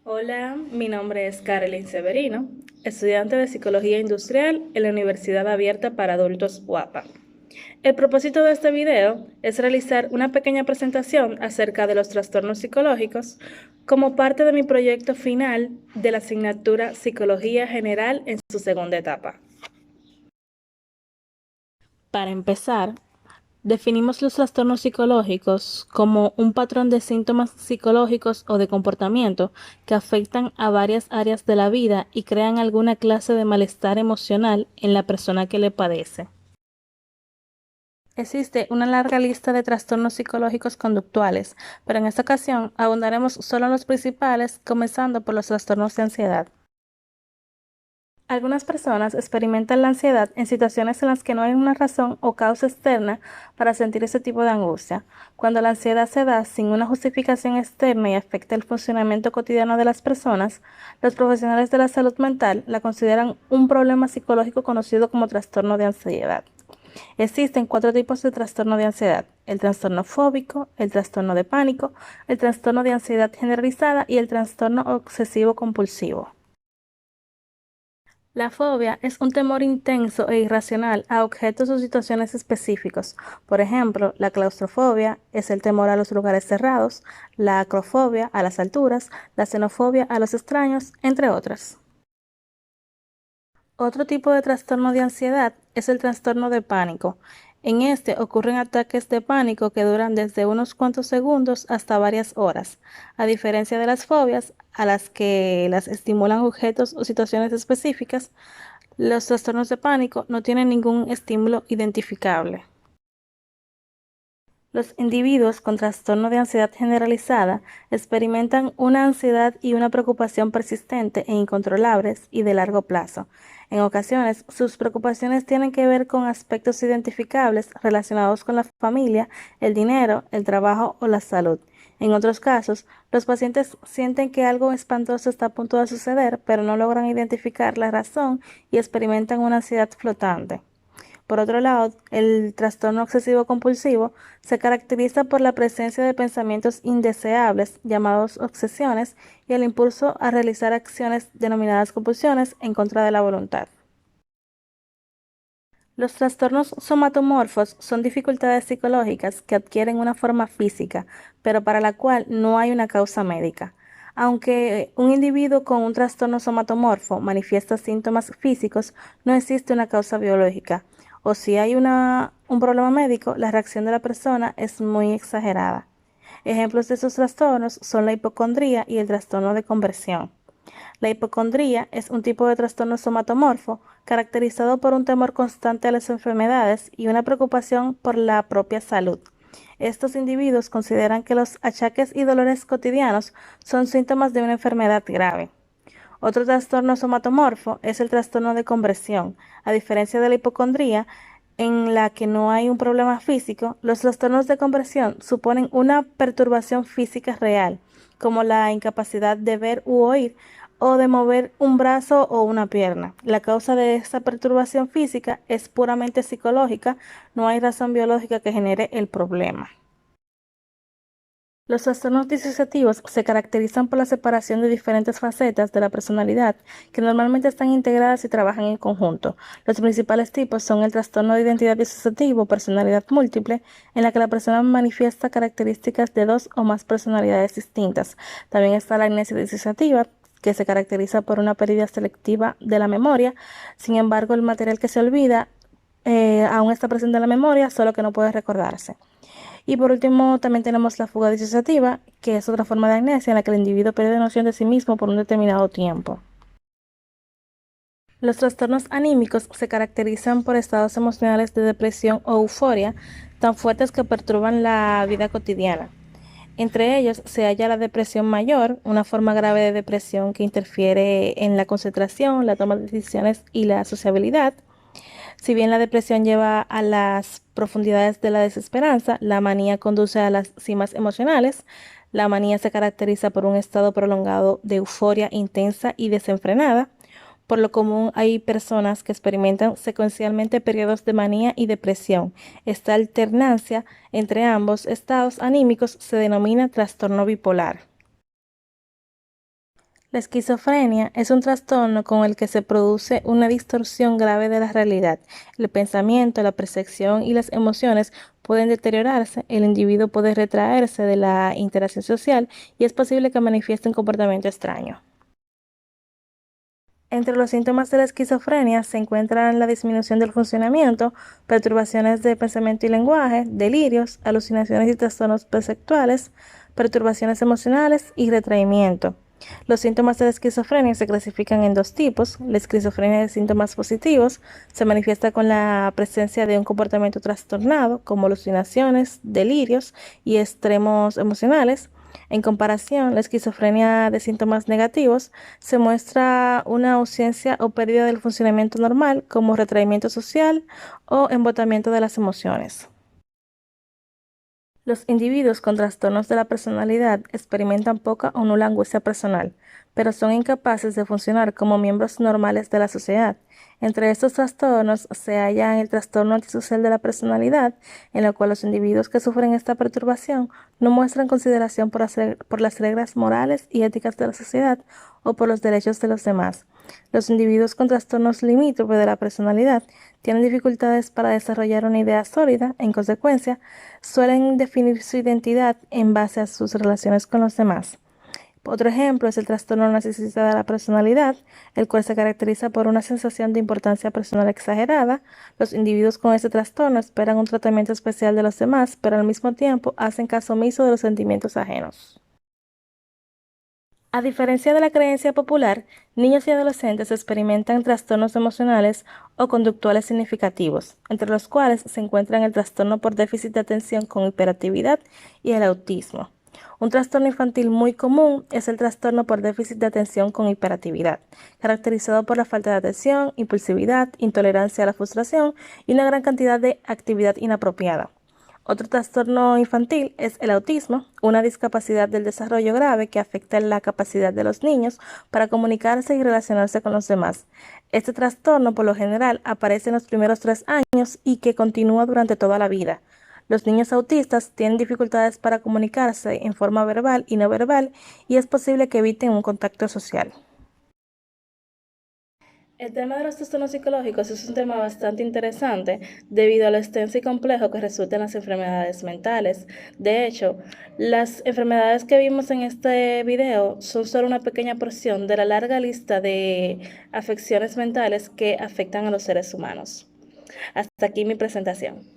Hola, mi nombre es Carolyn Severino, estudiante de Psicología Industrial en la Universidad Abierta para Adultos UAPA. El propósito de este video es realizar una pequeña presentación acerca de los trastornos psicológicos como parte de mi proyecto final de la asignatura Psicología General en su segunda etapa. Para empezar, definimos los trastornos psicológicos como un patrón de síntomas psicológicos o de comportamiento que afectan a varias áreas de la vida y crean alguna clase de malestar emocional en la persona que le padece. Existe una larga lista de trastornos psicológicos conductuales, pero en esta ocasión abundaremos solo en los principales, comenzando por los trastornos de ansiedad. Algunas personas experimentan la ansiedad en situaciones en las que no hay una razón o causa externa para sentir ese tipo de angustia. Cuando la ansiedad se da sin una justificación externa y afecta el funcionamiento cotidiano de las personas, los profesionales de la salud mental la consideran un problema psicológico conocido como trastorno de ansiedad. Existen 4 tipos de trastorno de ansiedad: el trastorno fóbico, el trastorno de pánico, el trastorno de ansiedad generalizada y el trastorno obsesivo compulsivo. La fobia es un temor intenso e irracional a objetos o situaciones específicos. Por ejemplo, la claustrofobia es el temor a los lugares cerrados, la acrofobia a las alturas, la xenofobia a los extraños, entre otras. Otro tipo de trastorno de ansiedad es el trastorno de pánico. En este ocurren ataques de pánico que duran desde unos cuantos segundos hasta varias horas. A diferencia de las fobias, a las que las estimulan objetos o situaciones específicas, los trastornos de pánico no tienen ningún estímulo identificable. Los individuos con trastorno de ansiedad generalizada experimentan una ansiedad y una preocupación persistente e incontrolables y de largo plazo. En ocasiones, sus preocupaciones tienen que ver con aspectos identificables relacionados con la familia, el dinero, el trabajo o la salud. En otros casos, los pacientes sienten que algo espantoso está a punto de suceder, pero no logran identificar la razón y experimentan una ansiedad flotante. Por otro lado, el trastorno obsesivo compulsivo se caracteriza por la presencia de pensamientos indeseables, llamados obsesiones, y el impulso a realizar acciones denominadas compulsiones en contra de la voluntad. Los trastornos somatomorfos son dificultades psicológicas que adquieren una forma física, pero para la cual no hay una causa médica. Aunque un individuo con un trastorno somatomorfo manifiesta síntomas físicos, no existe una causa biológica. O si hay un problema médico, la reacción de la persona es muy exagerada. Ejemplos de esos trastornos son la hipocondría y el trastorno de conversión. La hipocondría es un tipo de trastorno somatomorfo caracterizado por un temor constante a las enfermedades y una preocupación por la propia salud. Estos individuos consideran que los achaques y dolores cotidianos son síntomas de una enfermedad grave. Otro trastorno somatomorfo es el trastorno de conversión. A diferencia de la hipocondría, en la que no hay un problema físico, los trastornos de conversión suponen una perturbación física real, como la incapacidad de ver u oír o de mover un brazo o una pierna. La causa de esta perturbación física es puramente psicológica, no hay razón biológica que genere el problema. Los trastornos disociativos se caracterizan por la separación de diferentes facetas de la personalidad que normalmente están integradas y trabajan en conjunto. Los principales tipos son el trastorno de identidad disociativo, personalidad múltiple, en la que la persona manifiesta características de dos o más personalidades distintas. También está la amnesia disociativa, que se caracteriza por una pérdida selectiva de la memoria. Sin embargo, el material que se olvida aún está presente en la memoria, solo que no puede recordarse. Y por último, también tenemos la fuga disociativa, que es otra forma de amnesia en la que el individuo pierde noción de sí mismo por un determinado tiempo. Los trastornos anímicos se caracterizan por estados emocionales de depresión o euforia tan fuertes que perturban la vida cotidiana. Entre ellos se halla la depresión mayor, una forma grave de depresión que interfiere en la concentración, la toma de decisiones y la sociabilidad. Si bien la depresión lleva a las profundidades de la desesperanza, la manía conduce a las cimas emocionales. La manía se caracteriza por un estado prolongado de euforia intensa y desenfrenada. Por lo común hay personas que experimentan secuencialmente periodos de manía y depresión. Esta alternancia entre ambos estados anímicos se denomina trastorno bipolar. La esquizofrenia es un trastorno con el que se produce una distorsión grave de la realidad. El pensamiento, la percepción y las emociones pueden deteriorarse, el individuo puede retraerse de la interacción social y es posible que manifieste un comportamiento extraño. Entre los síntomas de la esquizofrenia se encuentran la disminución del funcionamiento, perturbaciones de pensamiento y lenguaje, delirios, alucinaciones y trastornos perceptuales, perturbaciones emocionales y retraimiento. Los síntomas de la esquizofrenia se clasifican en dos tipos. La esquizofrenia de síntomas positivos se manifiesta con la presencia de un comportamiento trastornado, como alucinaciones, delirios y extremos emocionales. En comparación, la esquizofrenia de síntomas negativos se muestra una ausencia o pérdida del funcionamiento normal, como retraimiento social o embotamiento de las emociones. Los individuos con trastornos de la personalidad experimentan poca o nula angustia personal, pero son incapaces de funcionar como miembros normales de la sociedad. Entre estos trastornos se halla el trastorno antisocial de la personalidad, en el cual los individuos que sufren esta perturbación no muestran consideración por las reglas morales y éticas de la sociedad o por los derechos de los demás. Los individuos con trastornos limítrofes de la personalidad tienen dificultades para desarrollar una idea sólida. En consecuencia, suelen definir su identidad en base a sus relaciones con los demás. Otro ejemplo es el trastorno narcisista de la personalidad, el cual se caracteriza por una sensación de importancia personal exagerada. Los individuos con este trastorno esperan un tratamiento especial de los demás, pero al mismo tiempo hacen caso omiso de los sentimientos ajenos. A diferencia de la creencia popular, niños y adolescentes experimentan trastornos emocionales o conductuales significativos, entre los cuales se encuentran el trastorno por déficit de atención con hiperactividad y el autismo. Un trastorno infantil muy común es el trastorno por déficit de atención con hiperactividad, caracterizado por la falta de atención, impulsividad, intolerancia a la frustración y una gran cantidad de actividad inapropiada. Otro trastorno infantil es el autismo, una discapacidad del desarrollo grave que afecta la capacidad de los niños para comunicarse y relacionarse con los demás. Este trastorno, por lo general, aparece en los primeros 3 años y que continúa durante toda la vida. Los niños autistas tienen dificultades para comunicarse en forma verbal y no verbal y es posible que eviten un contacto social. El tema de los trastornos psicológicos es un tema bastante interesante debido a lo extenso y complejo que resultan las enfermedades mentales. De hecho, las enfermedades que vimos en este video son solo una pequeña porción de la larga lista de afecciones mentales que afectan a los seres humanos. Hasta aquí mi presentación.